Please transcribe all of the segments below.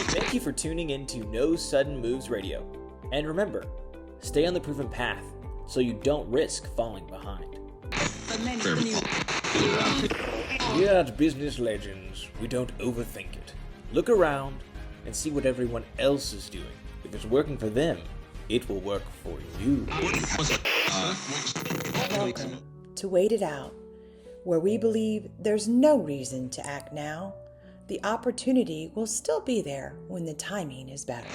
Thank you for tuning in to No Sudden Moves Radio. And remember, stay on the proven path so you don't risk falling behind. Here at Business Legends, we don't overthink it. Look around and see what everyone else is doing. If it's working for them, it will work for you. Welcome to Wait It Out, where we believe there's no reason to act now. The opportunity will still be there when the timing is better.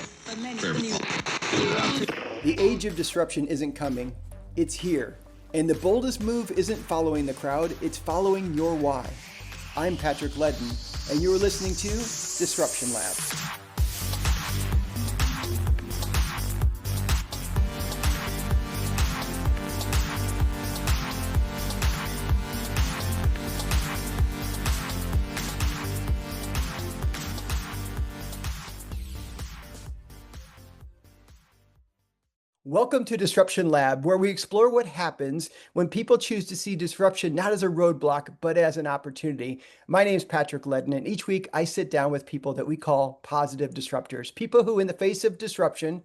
The age of disruption isn't coming, it's here. And the boldest move isn't following the crowd, it's following your why. I'm Patrick Ledden, and you're listening to Disruption Lab. Welcome to Disruption Lab, where we explore what happens when people choose to see disruption not as a roadblock, but as an opportunity. My name is Patrick Ledden, and each week I sit down with people that we call positive disruptors, people who in the face of disruption,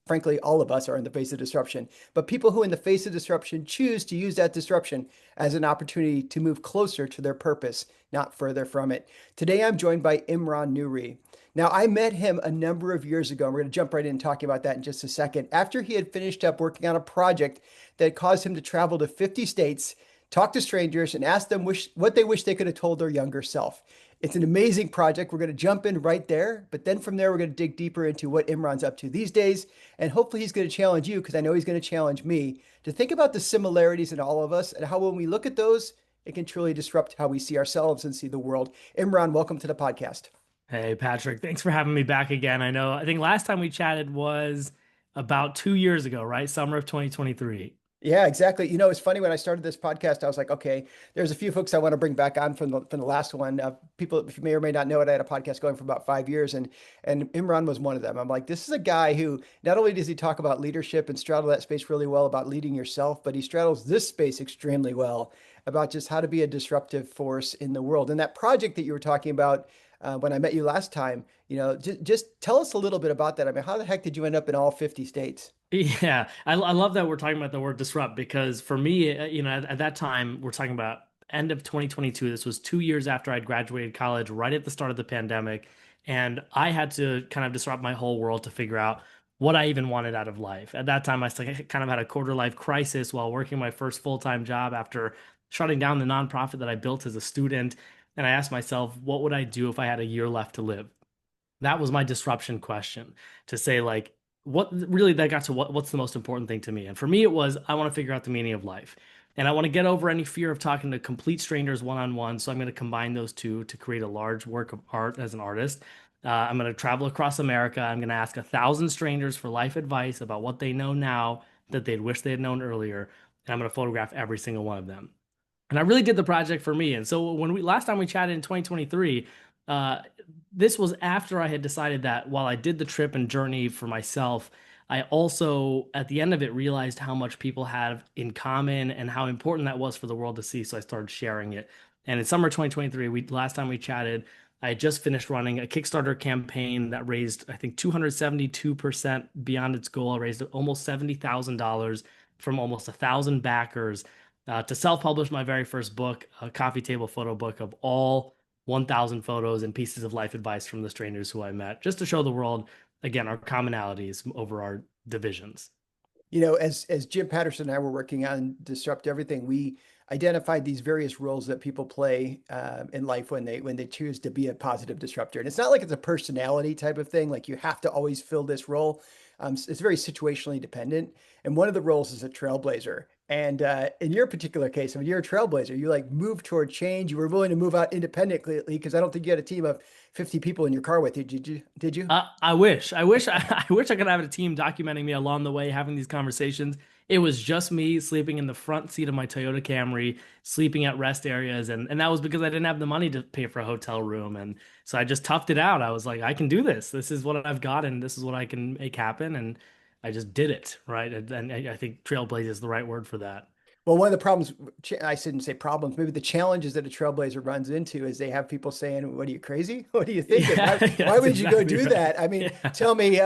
frankly, all of us are in the face of disruption, but people who in the face of disruption choose to use that disruption as an opportunity to move closer to their purpose, not further from it. Today, I'm joined by Imran Nuri. Now, I met him a number of years ago, and we're going to jump right in talking about that in just a second, after he had finished up working on a project that caused him to travel to 50 states, talk to strangers, and ask them what they wish they could have told their younger self. It's an amazing project. We're going to jump in right there, but then from there, we're going to dig deeper into what Imran's up to these days, and hopefully he's going to challenge you, because I know he's going to challenge me, to think about the similarities in all of us and how when we look at those, it can truly disrupt how we see ourselves and see the world. Imran, welcome to the podcast. Hey, Patrick, thanks for having me back again. I think last time we chatted was about 2 years ago, right? Summer of 2023. Yeah, exactly. You know, it's funny when I started this podcast, I was like, okay, there's a few folks I want to bring back on from the last one. People, if you may or may not know it, I had a podcast going for about 5 years, and Imran was one of them. I'm like, this is a guy who not only does he talk about leadership and straddle that space really well about leading yourself, but he straddles this space extremely well about just how to be a disruptive force in the world. And that project that you were talking about when I met you last time, you know, just tell us a little bit about that. I mean, how the heck did you end up in all 50 states? Yeah, I love that we're talking about the word disrupt, because for me, at that time, we're talking about end of 2022. This was 2 years after I'd graduated college, right at the start of the pandemic. And I had to kind of disrupt my whole world to figure out what I even wanted out of life. At that time, I still kind of had a quarter life crisis while working my first full-time job after shutting down the nonprofit that I built as a student. And I asked myself, what would I do if I had a year left to live? That was my disruption question, to say, like, what really that got to what's the most important thing to me. And for me, it was, I want to figure out the meaning of life. And I want to get over any fear of talking to complete strangers one-on-one. So I'm going to combine those two to create a large work of art as an artist. I'm going to travel across America. I'm going to ask 1,000 strangers for life advice about what they know now that they'd wish they had known earlier. And I'm going to photograph every single one of them. And I really did the project for me. And so when we last time we chatted in 2023, this was after I had decided that while I did the trip and journey for myself, I also, at the end of it, realized how much people have in common and how important that was for the world to see. So I started sharing it. And in summer 2023, last time we chatted, I had just finished running a Kickstarter campaign that raised, I think, 272% beyond its goal. I raised almost $70,000 from almost 1,000 backers to self-publish my very first book, a coffee table photo book of all 1,000 photos and pieces of life advice from the strangers who I met, just to show the world, again, our commonalities over our divisions. You know, as Jim Patterson and I were working on Disrupt Everything, we identified these various roles that people play in life when they choose to be a positive disruptor. And it's not like it's a personality type of thing, like you have to always fill this role. It's very situationally dependent. And one of the roles is a trailblazer. And in your particular case, I mean, you're a trailblazer. You like moved toward change. You were willing to move out independently, because I don't think you had a team of 50 people in your car with you. Did you? I wish I wish I could have a team documenting me along the way, having these conversations. It was just me sleeping in the front seat of my Toyota Camry, sleeping at rest areas. And that was because I didn't have the money to pay for a hotel room. And so I just toughed it out. I was like, I can do this. This is what I've got, and this is what I can make happen. And I just did it, right? And I think trailblaze is the right word for that. Well, one of the problems, I shouldn't say problems, maybe the challenges that a trailblazer runs into is they have people saying, "What are you crazy? What are you thinking? Yeah, yeah, Why that's would you go exactly do right. that?" I mean, Yeah. tell me,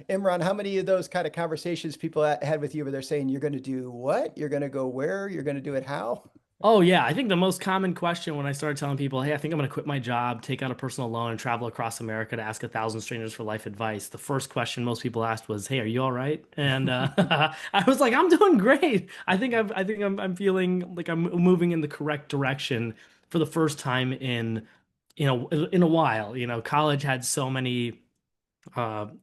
Imran, how many of those kind of conversations people had with you where they're saying, "You're going to do what? You're going to go where? You're going to do it how?" Oh yeah, I think the most common question when I started telling people, "Hey, I think I'm going to quit my job, take out a personal loan, and travel across America to ask 1,000 strangers for life advice," the first question most people asked was, "Hey, are you all right?" And I was like, "I'm doing great. I think I'm feeling like I'm moving in the correct direction for the first time in a while. College had so many."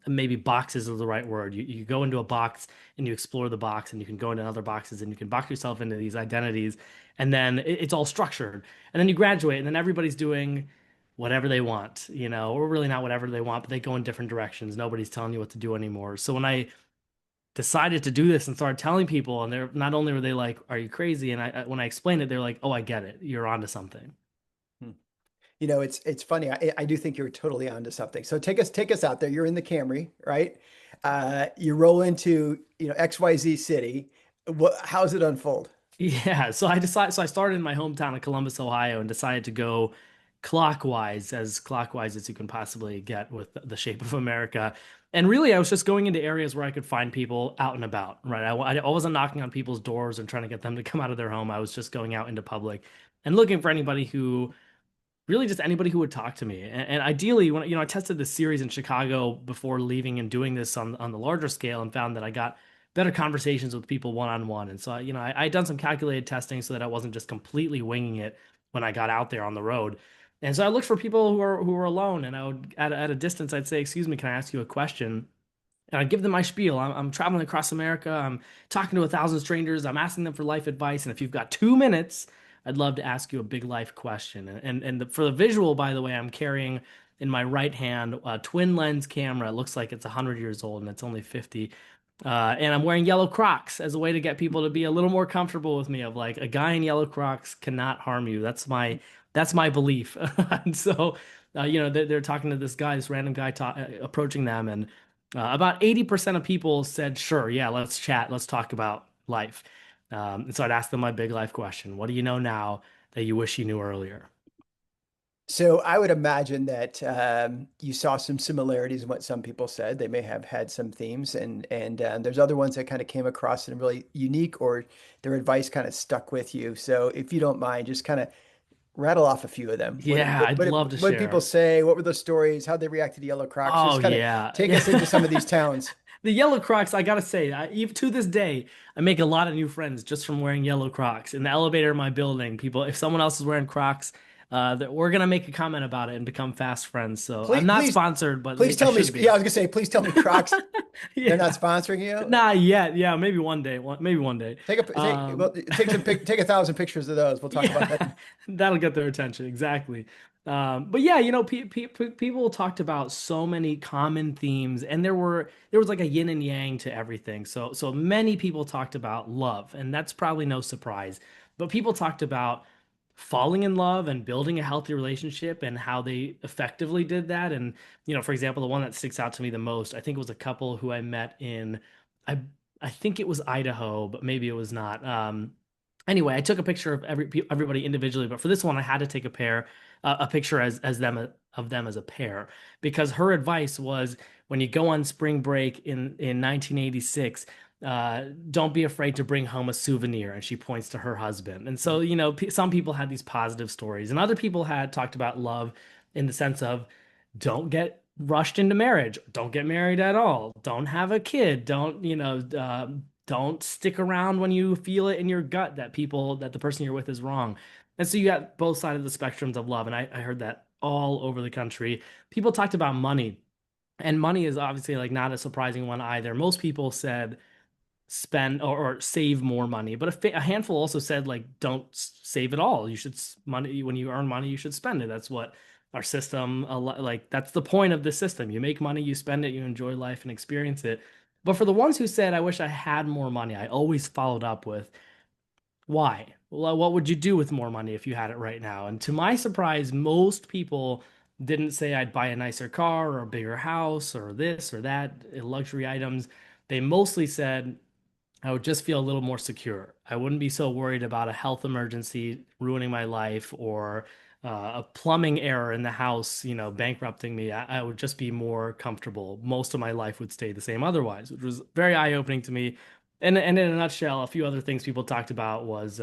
Maybe boxes is the right word. You go into a box and you explore the box, and you can go into other boxes and you can box yourself into these identities, and then it's all structured. And then you graduate, and then everybody's doing whatever they want, or really not whatever they want, but they go in different directions. Nobody's telling you what to do anymore. So when I decided to do this and started telling people, and they're not only were they like, "Are you crazy?" And when I explained it, they're like, "Oh, I get it. You're onto something." It's funny. I do think you're totally onto something. So take us out there. You're in the Camry, right? You roll into, XYZ city. How's it unfold? Yeah, so I started in my hometown of Columbus, Ohio, and decided to go clockwise as you can possibly get with the shape of America. And really, I was just going into areas where I could find people out and about, right? I wasn't knocking on people's doors and trying to get them to come out of their home. I was just going out into public and looking for anybody who really just anybody who would talk to me. And ideally, when I tested this series in Chicago before leaving and doing this on the larger scale, and found that I got better conversations with people one on one. And so I had done some calculated testing so that I wasn't just completely winging it when I got out there on the road. And so I looked for people who were alone, and I would at a distance I'd say, "Excuse me, can I ask you a question?" And I give them my spiel. I'm traveling across America. I'm talking to 1,000 strangers. I'm asking them for life advice. And if you've got 2 minutes, I'd love to ask you a big life question. For the visual, by the way, I'm carrying in my right hand a twin lens camera. It looks like it's 100 years old and it's only 50. And I'm wearing yellow Crocs as a way to get people to be a little more comfortable with me. Of like, a guy in yellow Crocs cannot harm you. That's my belief. And so, they're talking to this guy, this random guy approaching them, and about 80% of people said, "Sure, yeah, let's chat, let's talk about life." And so I'd ask them my big life question: What do you know now that you wish you knew earlier? So I would imagine that you saw some similarities in what some people said. They may have had some themes, and there's other ones that kind of came across in really unique, or their advice kind of stuck with you. So if you don't mind, just kind of rattle off a few of them. Yeah, I'd love to What did people share. say? What were the stories? How they reacted to Yellow Crocs? Oh Just kind of yeah. take us into some of these towns. The yellow Crocs, I gotta say, even to this day, I make a lot of new friends just from wearing yellow Crocs. In the elevator of my building, people, if someone else is wearing Crocs, that we're gonna make a comment about it and become fast friends. So I'm Please, not please, sponsored, but please I tell me. should Yeah, I be. was gonna say, please tell me Crocs. They're not Yeah, sponsoring you. not yet. Yeah, maybe one day. Maybe one day. Well, take 1,000 pictures of those. We'll talk about that. Yeah, that'll get their attention. Exactly. But yeah, people talked about so many common themes, and there was like a yin and yang to everything. So many people talked about love, and that's probably no surprise. But people talked about falling in love and building a healthy relationship and how they effectively did that. And for example, the one that sticks out to me the most, I think it was a couple who I met in, I I think it was Idaho, but maybe it was not. Anyway, I took a picture of everybody individually, but for this one, I had to take a picture as them of them as a pair, because her advice was, when you go on spring break in 1986, don't be afraid to bring home a souvenir, and she points to her husband. And so, some people had these positive stories, and other people had talked about love in the sense of, don't get rushed into marriage, don't get married at all, don't have a kid, don't stick around when you feel it in your gut that the person you're with is wrong. And so you got both sides of the spectrums of love. And I heard that all over the country. People talked about money, and money is obviously like not a surprising one either. Most people said spend or save more money, but a handful also said, like, don't save it all. You should money when you earn money, you should spend it. That's what our system, like, that's the point of the system. You make money, you spend it, you enjoy life and experience it. But for the ones who said, "I wish I had more money," I always followed up with, "Why? Well, what would you do with more money if you had it right now?" And to my surprise, most people didn't say, "I'd buy a nicer car or a bigger house or this or that, luxury items." They mostly said, I would just feel a little more secure. I wouldn't be so worried about a health emergency ruining my life or a plumbing error in the house, bankrupting me. I would just be more comfortable. Most of my life would stay the same otherwise, which was very eye-opening to me. And in a nutshell, a few other things people talked about was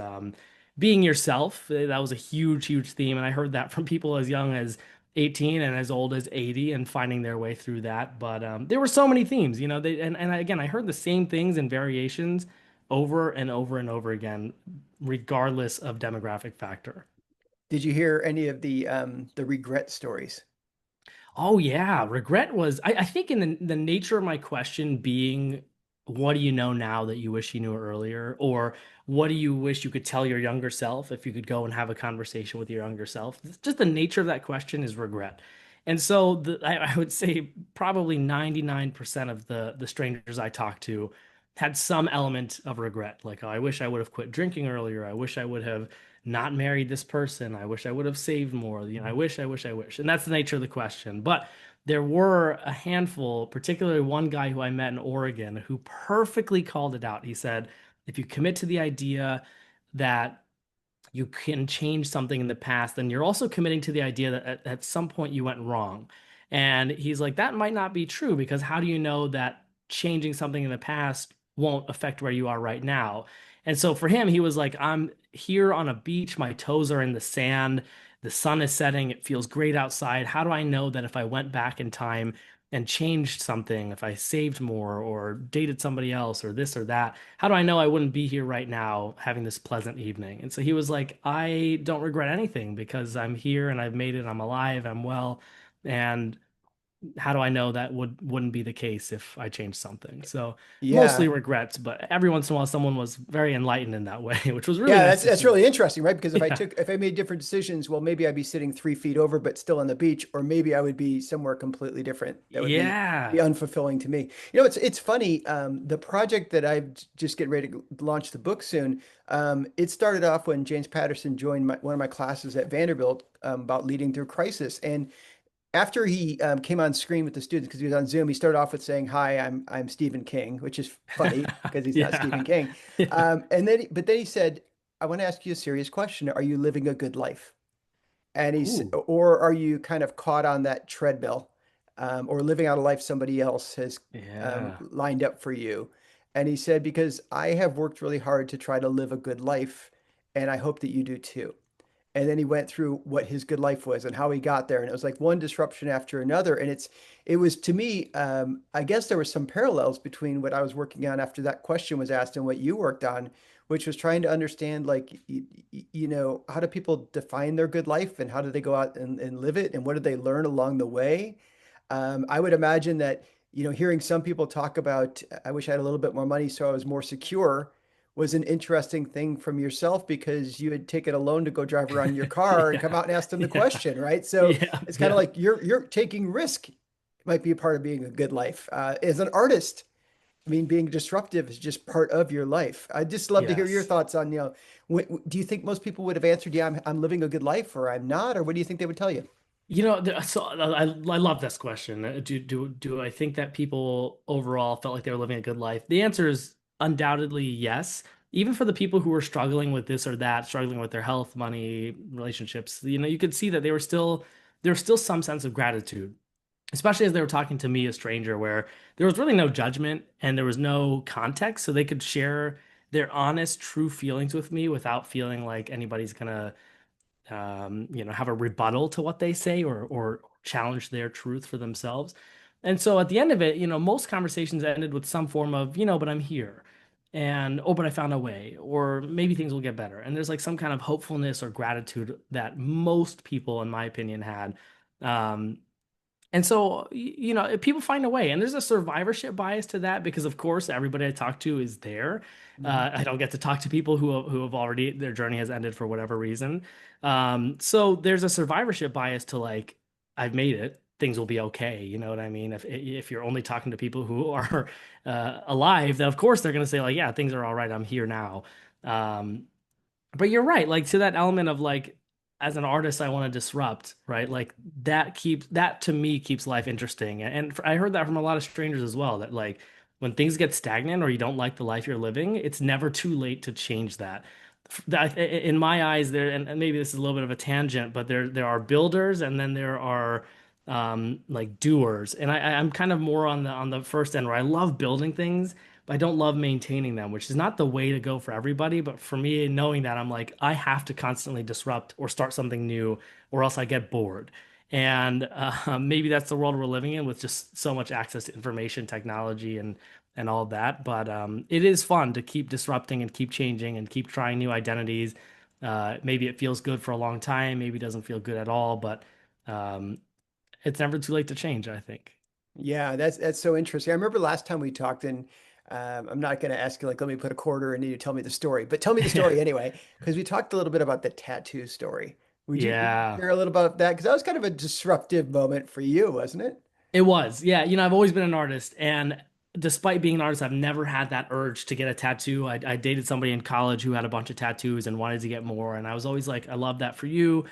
being yourself. That was a huge, huge theme. And I heard that from people as young as 18 and as old as 80 and finding their way through that. But there were so many themes, and again, I heard the same things in variations over and over and over again, regardless of demographic factor. Did you hear any of the regret stories? Oh yeah, regret was I think in the nature of my question being what do you know now that you wish you knew earlier? Or what do you wish you could tell your younger self if you could go and have a conversation with your younger self? Just the nature of that question is regret. And so I would say probably 99% of the strangers I talked to had some element of regret. Like, oh, I wish I would have quit drinking earlier. I wish I would have not married this person. I wish I would have saved more. I wish, I wish, I wish. And that's the nature of the question. But there were a handful, particularly one guy who I met in Oregon, who perfectly called it out. He said, if you commit to the idea that you can change something in the past, then you're also committing to the idea that at some point you went wrong. And he's like, that might not be true because how do you know that changing something in the past won't affect where you are right now? And so for him, he was like, I'm here on a beach, my toes are in the sand, the sun is setting, it feels great outside. How do I know that if I went back in time and changed something, if I saved more or dated somebody else or this or that, how do I know I wouldn't be here right now having this pleasant evening? And so he was like, I don't regret anything because I'm here and I've made it, I'm alive, I'm well. And how do I know that wouldn't be the case if I changed something? So mostly Yeah. regrets, but every once in a while someone was very enlightened in that way, which was really Yeah, nice that's to that's see. really interesting, right? Because Yeah. if I made different decisions, well, maybe I'd be sitting 3 feet over, but still on the beach, or maybe I would be somewhere completely different. That would be Yeah. unfulfilling to me. It's funny. The project that I'm just getting ready to launch the book soon. It started off when James Patterson joined one of my classes at Vanderbilt about leading through crisis, and after he came on screen with the students because he was on Zoom, he started off with saying, "Hi, I'm Stephen King," which is funny because he's not Stephen Yeah. King. Yeah. But then he said, "I want to ask you a serious question. Are you living a good life?" Ooh. Or are you kind of caught on that treadmill, or living out a life somebody else has Yeah. lined up for you? And he said, "Because I have worked really hard to try to live a good life, and I hope that you do too." And then he went through what his good life was and how he got there, and it was like one disruption after another. And it was to me, I guess there were some parallels between what I was working on after that question was asked and what you worked on, which was trying to understand, like, how do people define their good life and how do they go out and live it, and what did they learn along the way. I would imagine that, hearing some people talk about, I wish I had a little bit more money so I was more secure, was an interesting thing from yourself because you had taken a loan to go drive around in your car and come Yeah. out and ask them the Yeah. question, right? So Yeah. it's kind of Yeah. like you're taking risk might be a part of being a good life. As an artist, I mean, being disruptive is just part of your life. I'd just love to hear your Yes. thoughts on, do you think most people would have answered, yeah, I'm living a good life, or I'm not, or what do you think they would tell you? So I love this question. Do I think that people overall felt like they were living a good life? The answer is undoubtedly yes. Even for the people who were struggling with this or that, struggling with their health, money, relationships, you could see that there was still some sense of gratitude, especially as they were talking to me, a stranger, where there was really no judgment and there was no context, so they could share their honest, true feelings with me without feeling like anybody's gonna have a rebuttal to what they say or challenge their truth for themselves. And so at the end of it, most conversations ended with some form of, but I'm here. And oh, but I found a way, or maybe things will get better. And there's like some kind of hopefulness or gratitude that most people, in my opinion, had. Um, and so, people find a way, and there's a survivorship bias to that because, of course, everybody I talk to is there. Mhm. I don't get to talk to people who have already their journey has ended for whatever reason. So there's a survivorship bias to like, I've made it, things will be okay. You know what I mean? If you're only talking to people who are alive, then of course they're gonna say like, yeah, things are all right. I'm here now. Um, but you're right, like to that element of like, as an artist, I want to disrupt, right? Like that to me keeps life interesting. And I heard that from a lot of strangers as well, that like when things get stagnant or you don't like the life you're living, it's never too late to change that. In my eyes, there, and maybe this is a little bit of a tangent, but there are builders and then there are like doers. And I'm kind of more on the first end where I love building things, but I don't love maintaining them, which is not the way to go for everybody. But for me, knowing that, I'm like, I have to constantly disrupt or start something new, or else I get bored. And maybe that's the world we're living in with just so much access to information technology and all of that. But it is fun to keep disrupting and keep changing and keep trying new identities. Maybe it feels good for a long time, maybe it doesn't feel good at all, but um, it's never too late to change, I think. Yeah, that's so interesting. I remember last time we talked, and I'm not going to ask you like, let me put a quarter and you tell me the story, but tell me the story anyway, because we talked a little bit about the tattoo story. Would you Yeah. share a little about that? Because that was kind of a disruptive moment for you, wasn't it? It was. Yeah. I've always been an artist. And despite being an artist, I've never had that urge to get a tattoo. I dated somebody in college who had a bunch of tattoos and wanted to get more. And I was always like, I love that for you.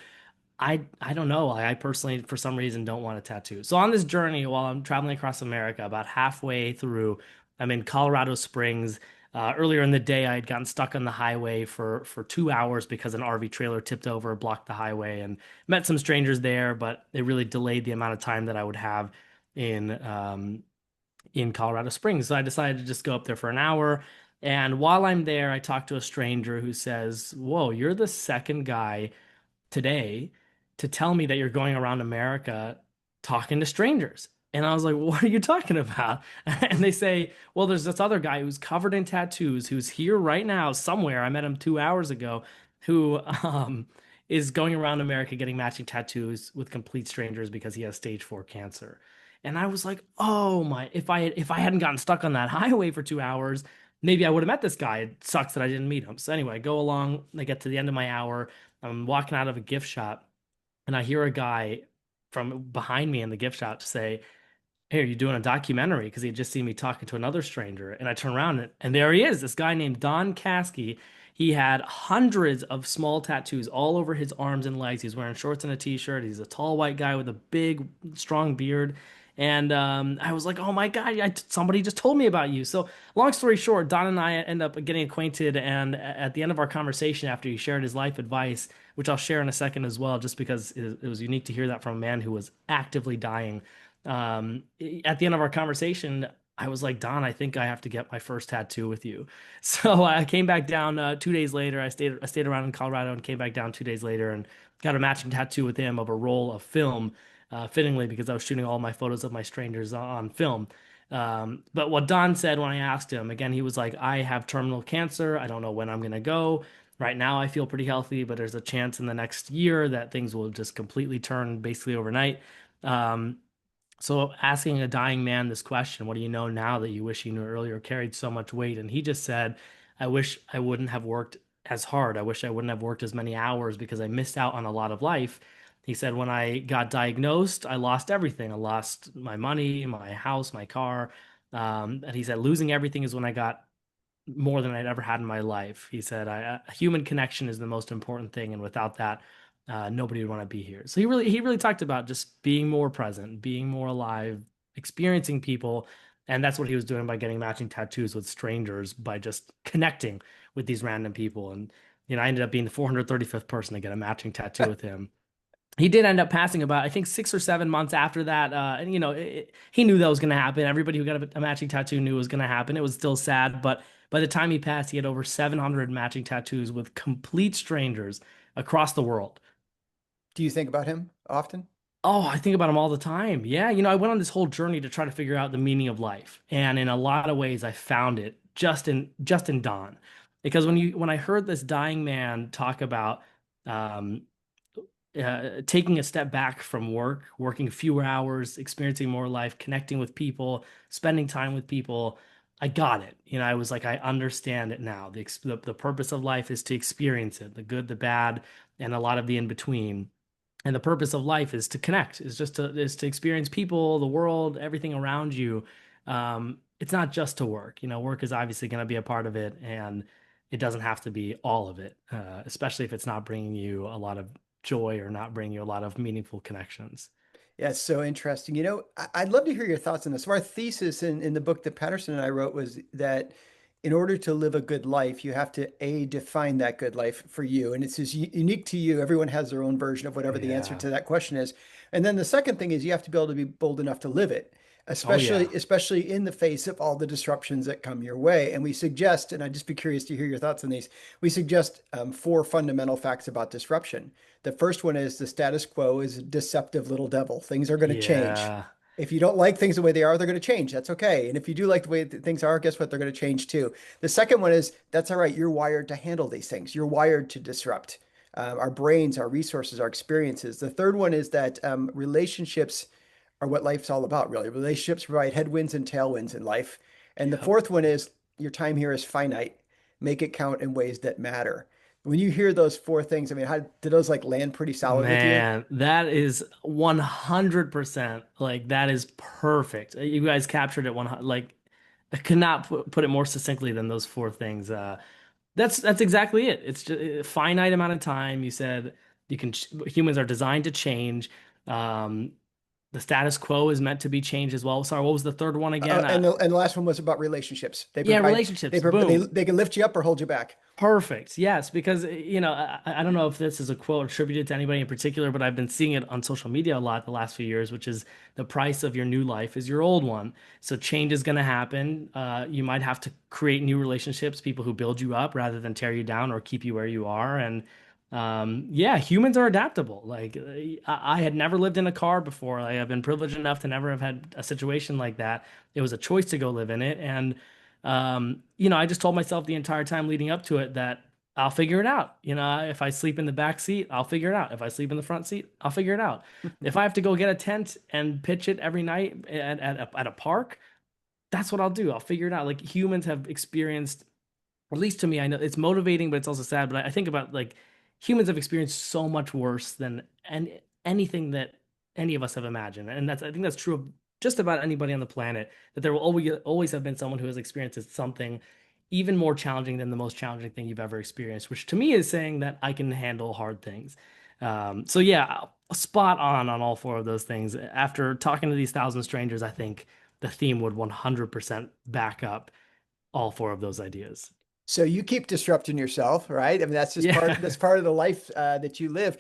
I don't know. I personally, for some reason, don't want a tattoo. So on this journey, while I'm traveling across America, about halfway through, I'm in Colorado Springs. Earlier in the day, I had gotten stuck on the highway for 2 hours because an RV trailer tipped over, blocked the highway, and met some strangers there. But it really delayed the amount of time that I would have in um, in Colorado Springs. So I decided to just go up there for an hour. And while I'm there, I talked to a stranger who says, "Whoa, you're the second guy today to tell me that you're going around America talking to strangers." And I was like, "What are you talking about?" And they say, "Well, there's this other guy who's covered in tattoos, who's here right now somewhere. I met him 2 hours ago, who is going around America getting matching tattoos with complete strangers because he has stage 4 cancer." And I was like, "Oh my, if I hadn't gotten stuck on that highway for 2 hours, maybe I would have met this guy. It sucks that I didn't meet him." So anyway, I go along, I get to the end of my hour. I'm walking out of a gift shop and I hear a guy from behind me in the gift shop say, "Hey, are you doing a documentary?" Because he had just seen me talking to another stranger. And I turn around and there he is, this guy named Don Caskey. He had hundreds of small tattoos all over his arms and legs. He's wearing shorts and a t-shirt. He's a tall white guy with a big, strong beard. And I was like, "Oh my God, somebody just told me about you." So, long story short, Don and I end up getting acquainted. And at the end of our conversation, after he shared his life advice, which I'll share in a second as well, just because it was unique to hear that from a man who was actively dying, at the end of our conversation, I was like, "Don, I think I have to get my first tattoo with you." So I came back down 2 days later. I stayed around in Colorado and came back down 2 days later and got a matching tattoo with him of a roll of film, fittingly because I was shooting all my photos of my strangers on film. But what Don said when I asked him, again, he was like, "I have terminal cancer. I don't know when I'm gonna go. Right now, I feel pretty healthy, but there's a chance in the next year that things will just completely turn basically overnight." Um, so asking a dying man this question, "What do you know now that you wish you knew earlier?" carried so much weight. And he just said, "I wish I wouldn't have worked as hard. I wish I wouldn't have worked as many hours because I missed out on a lot of life." He said, "When I got diagnosed, I lost everything. I lost my money, my house, my car." And he said, "Losing everything is when I got more than I'd ever had in my life." He said, Human connection is the most important thing, and without that, nobody would want to be here." So he really talked about just being more present, being more alive, experiencing people, and that's what he was doing by getting matching tattoos with strangers, by just connecting with these random people. And I ended up being the 435th person to get a matching tattoo with him. He did end up passing about, I think, 6 or 7 months after that. And he knew that was going to happen. Everybody who got a matching tattoo knew it was going to happen. It was still sad, but by the time he passed, he had over 700 matching tattoos with complete strangers across the world. Do you think about him often? Oh, I think about him all the time. Yeah, I went on this whole journey to try to figure out the meaning of life, and in a lot of ways, I found it just in Don, because when I heard this dying man talk about um, taking a step back from work, working fewer hours, experiencing more life, connecting with people, spending time with people, I got it. I was like, I understand it now. The purpose of life is to experience it, the good, the bad, and a lot of the in between. And the purpose of life is to connect, is to experience people, the world, everything around you. It's not just to work. Work is obviously going to be a part of it, and it doesn't have to be all of it, especially if it's not bringing you a lot of joy or not bringing you a lot of meaningful connections. Yeah, it's so interesting. I'd love to hear your thoughts on this. So our thesis in the book that Patterson and I wrote was that in order to live a good life, you have to define that good life for you. And it's just unique to you. Everyone has their own version of whatever the answer Yeah. to that question is. And then the second thing is you have to be able to be bold enough to live it, Oh especially yeah. especially in the face of all the disruptions that come your way. And we suggest, and I'd just be curious to hear your thoughts on these, we suggest four fundamental facts about disruption. The first one is the status quo is a deceptive little devil. Things are going to change. Yeah. If you don't like things the way they are, they're going to change. That's okay. And if you do like the way things are, guess what? They're going to change too. The second one is that's all right. You're wired to handle these things. You're wired to disrupt our brains, our resources, our experiences. The third one is that relationships are what life's all about, really. Relationships provide headwinds and tailwinds in life. And the Yep. fourth one is your time here is finite. Make it count in ways that matter. When you hear those four things, I mean, how did those like land pretty solid with you? Man, that is 100% like that is perfect. You guys captured it like I could not put it more succinctly than those four things. That's exactly it. It's just a finite amount of time. You said you can humans are designed to change. Um, the status quo is meant to be changed as well. Sorry, what was the third one again? And the last one was about relationships. They Yeah, provide relationships. Boom. they can lift you up or hold you back. Perfect. Yes, because I don't know if this is a quote attributed to anybody in particular, but I've been seeing it on social media a lot the last few years, which is the price of your new life is your old one. So change is going to happen. You might have to create new relationships, people who build you up rather than tear you down or keep you where you are. And yeah, humans are adaptable. Like I had never lived in a car before. Like, I've been privileged enough to never have had a situation like that. It was a choice to go live in it, and I just told myself the entire time leading up to it that I'll figure it out. If I sleep in the back seat, I'll figure it out. If I sleep in the front seat, I'll figure it out. If I have to go get a tent and pitch it every night at a park, that's what I'll do. I'll figure it out. Like humans have experienced, at least to me, I know it's motivating, but it's also sad. But I think about like humans have experienced so much worse than anything that any of us have imagined, and I think that's true of just about anybody on the planet. That there will always have been someone who has experienced something even more challenging than the most challenging thing you've ever experienced, which to me is saying that I can handle hard things. So yeah, spot on all four of those things. After talking to these thousand strangers, I think the theme would 100% back up all four of those ideas. So you keep disrupting yourself, right? I mean, that's just Yeah. part of the life that you live.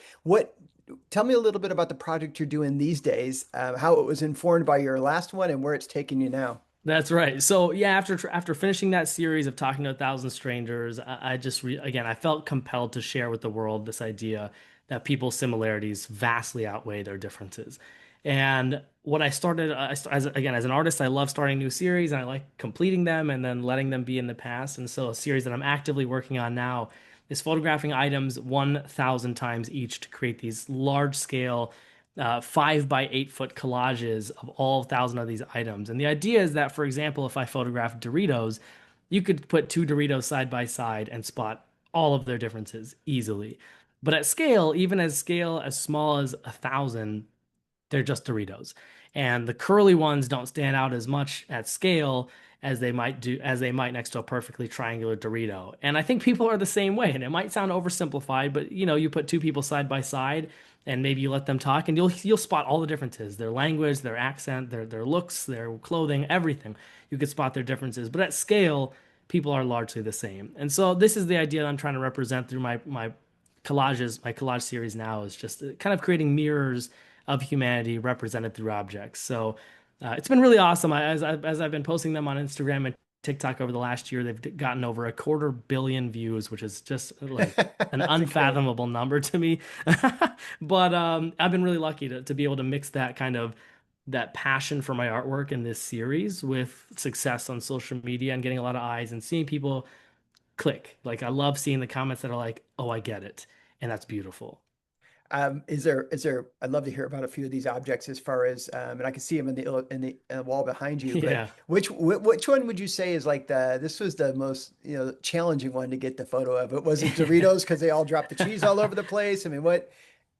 Tell me a little bit about the project you're doing these days, how it was informed by your last one and where it's taking you now. That's right. So yeah, after finishing that series of talking to a thousand strangers, I just again I felt compelled to share with the world this idea that people's similarities vastly outweigh their differences. And what I started as an artist, I love starting new series and I like completing them and then letting them be in the past. And so a series that I'm actively working on now is photographing items 1,000 times each to create these large scale 5 by 8 foot collages of all 1,000 of these items. And the idea is that, for example, if I photograph Doritos, you could put two Doritos side by side and spot all of their differences easily. But at scale, even as scale as small as 1,000, they're just Doritos. And the curly ones don't stand out as much at scale as they might next to a perfectly triangular Dorito. And I think people are the same way. And it might sound oversimplified, but you put two people side by side and maybe you let them talk and you'll spot all the differences, their language, their accent, their looks, their clothing, everything. You could spot their differences. But at scale, people are largely the same. And so this is the idea that I'm trying to represent through my collages, my collage series now is just kind of creating mirrors of humanity represented through objects. So it's been really awesome. As I've been posting them on Instagram and TikTok over the last year, they've gotten over 250 million views, which is just like an That's incredible. unfathomable number to me. But I've been really lucky to be able to mix that kind of that passion for my artwork in this series with success on social media and getting a lot of eyes and seeing people click. Like I love seeing the comments that are like, "Oh, I get it," and that's beautiful. I'd love to hear about a few of these objects as far as, and I can see them in the wall behind you, but Yeah. which one would you say is like this was the most, challenging one to get the photo of? It was it Doritos because they all dropped the cheese all over the place. I mean, what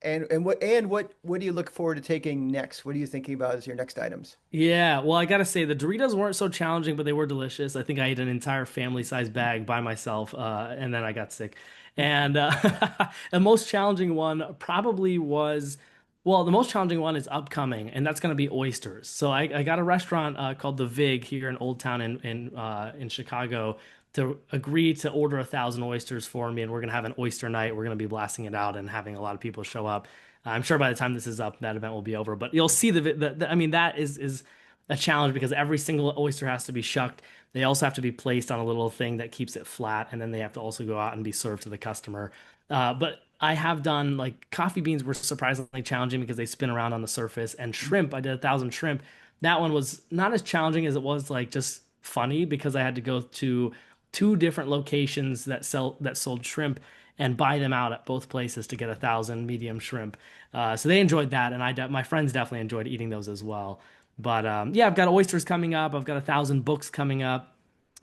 do you look forward to taking next? What are you thinking about as your next items? Yeah, well, I gotta say the Doritos weren't so challenging, but they were delicious. I think I ate an entire family-sized bag by myself, and then I got sick. And the most challenging one probably was Well, the most challenging one is upcoming, and that's going to be oysters. So I got a restaurant called the Vig here in Old Town in Chicago to agree to order 1,000 oysters for me, and we're going to have an oyster night. We're going to be blasting it out and having a lot of people show up. I'm sure by the time this is up, that event will be over. But you'll see I mean, that is a challenge because every single oyster has to be shucked. They also have to be placed on a little thing that keeps it flat, and then they have to also go out and be served to the customer. But I have done like coffee beans were surprisingly challenging because they spin around on the surface, and shrimp, I did 1,000 shrimp. That one was not as challenging as it was like just funny because I had to go to two different locations that sold shrimp and buy them out at both places to get 1,000 medium shrimp. So they enjoyed that, and my friends definitely enjoyed eating those as well. But yeah, I've got oysters coming up. I've got 1,000 books coming up.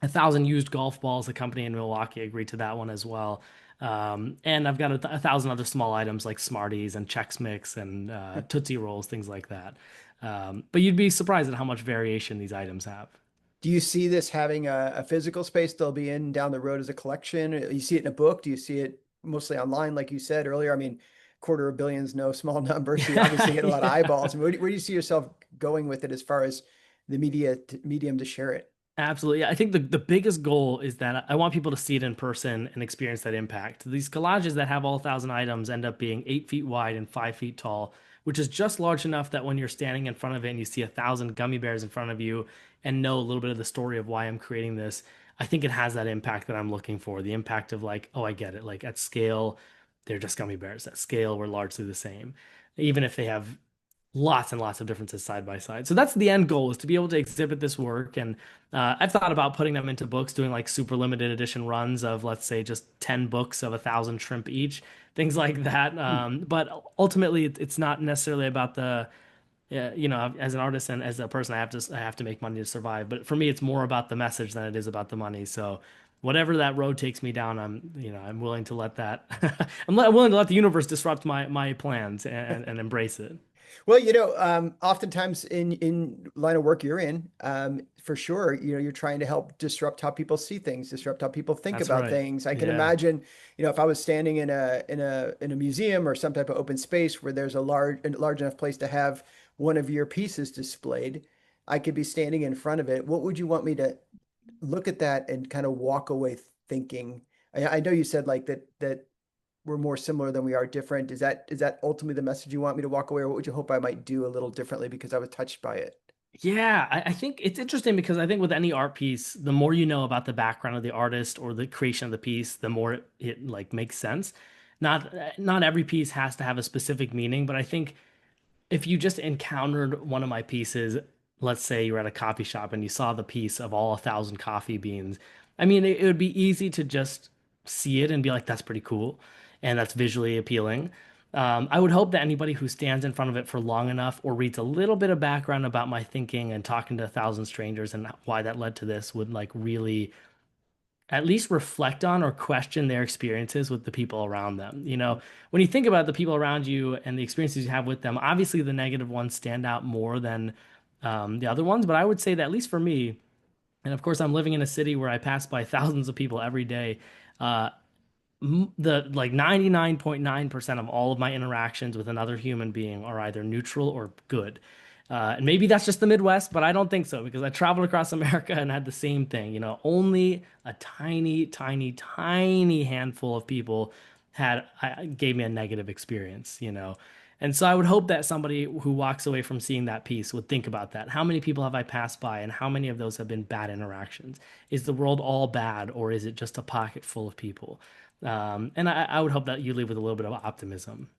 1,000 used golf balls. A company in Milwaukee agreed to that one as well. And I've got 1,000 other small items like Smarties and Chex Mix and Tootsie Rolls, things like that. But you'd be surprised at how much variation these items have. Do you see this having a physical space they'll be in down the road as a collection? You see it in a book? Do you see it mostly online, like you said earlier? I mean, quarter of billions, no small number. So you obviously get a lot of Yeah. eyeballs. Where do you see yourself going with it as far as the medium to share it? Absolutely. I think the biggest goal is that I want people to see it in person and experience that impact. These collages that have all 1,000 items end up being 8 feet wide and 5 feet tall, which is just large enough that when you're standing in front of it and you see 1,000 gummy bears in front of you and know a little bit of the story of why I'm creating this, I think it has that impact that I'm looking for. The impact of like, oh, I get it. Like at scale, they're just gummy bears. At scale, we're largely the same. Even if they have lots and lots of differences side by side. So that's the end goal is to be able to exhibit this work. And I've thought about putting them into books, doing like super limited edition runs of, let's say, just 10 books of 1,000 shrimp each, things like that. Hmm. But ultimately, it's not necessarily about as an artist and as a person, I have to make money to survive. But for me, it's more about the message than it is about the money. So whatever that road takes me down, I'm willing to let that, willing to let the universe disrupt my plans and embrace it. Well, oftentimes in line of work you're in, for sure, you're trying to help disrupt how people see things, disrupt how people think That's about right. things. I can Yeah. imagine, if I was standing in a museum or some type of open space where there's a large enough place to have one of your pieces displayed, I could be standing in front of it. What would you want me to look at that and kind of walk away thinking? I know you said like that we're more similar than we are different. Is that ultimately the message you want me to walk away, or what would you hope I might do a little differently because I was touched by it? Yeah, I think it's interesting because I think with any art piece, the more you know about the background of the artist or the creation of the piece, the more it like makes sense. Not every piece has to have a specific meaning, but I think if you just encountered one of my pieces, let's say you were at a coffee shop and you saw the piece of all 1,000 coffee beans, I mean, it would be easy to just see it and be like, that's pretty cool. And that's visually appealing. I would hope that anybody who stands in front of it for long enough or reads a little bit of background about my thinking and talking to 1,000 strangers and why that led to this would like really at least reflect on or question their experiences with the people around them. When you think about the people around you and the experiences you have with them, obviously the negative ones stand out more than the other ones. But I would say that at least for me, and of course I'm living in a city where I pass by thousands of people every day. Uh, the like 99.9% of all of my interactions with another human being are either neutral or good. And maybe that's just the Midwest, but I don't think so because I traveled across America and had the same thing. Only a tiny, tiny, tiny handful of people gave me a negative experience. And so I would hope that somebody who walks away from seeing that piece would think about that. How many people have I passed by, and how many of those have been bad interactions? Is the world all bad, or is it just a pocket full of people? And I would hope that you leave with a little bit of optimism.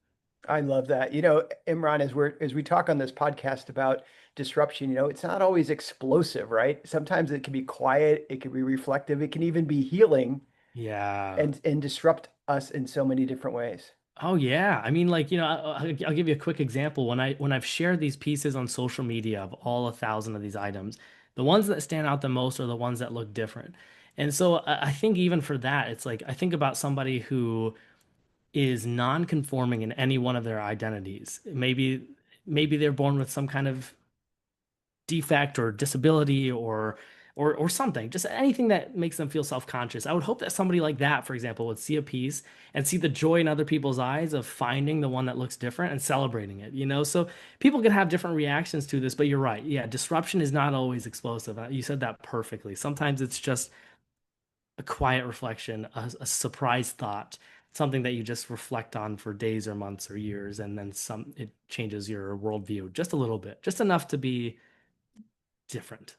I love that. Imran, as we talk on this podcast about disruption, it's not always explosive, right? Sometimes it can be quiet, it can be reflective, it can even be healing Yeah. and disrupt us in so many different ways. Oh yeah. I mean, like, I'll give you a quick example. When I've shared these pieces on social media of all 1,000 of these items, the ones that stand out the most are the ones that look different. And so I think even for that, it's like I think about somebody who is non-conforming in any one of their identities. Maybe they're born with some kind of defect or disability or or something, just anything that makes them feel self-conscious. I would hope that somebody like that, for example, would see a piece and see the joy in other people's eyes of finding the one that looks different and celebrating it, you know? So people can have different reactions to this, but you're right. Yeah, disruption is not always explosive. You said that perfectly. Sometimes it's just a quiet reflection, a surprise thought, something that you just reflect on for days or months or years, and then it changes your worldview just a little bit, just enough to be different.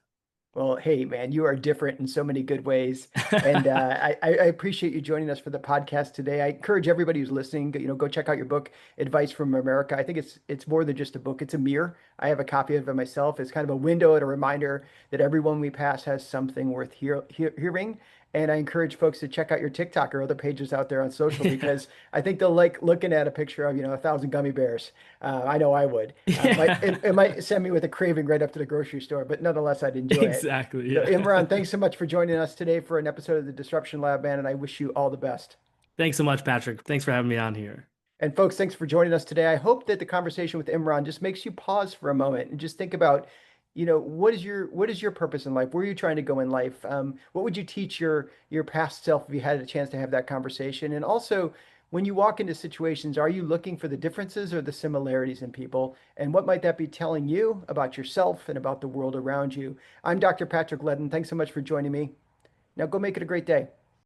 Well, hey, man, you are different in so many good ways. And I appreciate you joining us for the podcast today. I encourage everybody who's listening, go check out your book, Advice from America. I think it's more than just a book. It's a mirror. I have a copy of it myself. It's kind of a window and a reminder that everyone we pass has something worth hearing. And I encourage folks to check out your TikTok or other pages out there on social Yeah. because I think they'll like looking at a picture of, 1,000 gummy bears. I know I would. Yeah. It might send me with a craving right up to the grocery store, but nonetheless, I'd enjoy it. Exactly. So, Yeah. Imran, thanks so much for joining us today for an episode of the Disruption Lab, man, and I wish you all the best. Thanks so much, Patrick. Thanks for having me on here. And folks, thanks for joining us today. I hope that the conversation with Imran just makes you pause for a moment and just think about, what is your purpose in life? Where are you trying to go in life? What would you teach your past self if you had a chance to have that conversation? And also, when you walk into situations, are you looking for the differences or the similarities in people? And what might that be telling you about yourself and about the world around you? I'm Dr. Patrick Ledden. Thanks so much for joining me. Now go make it a great day.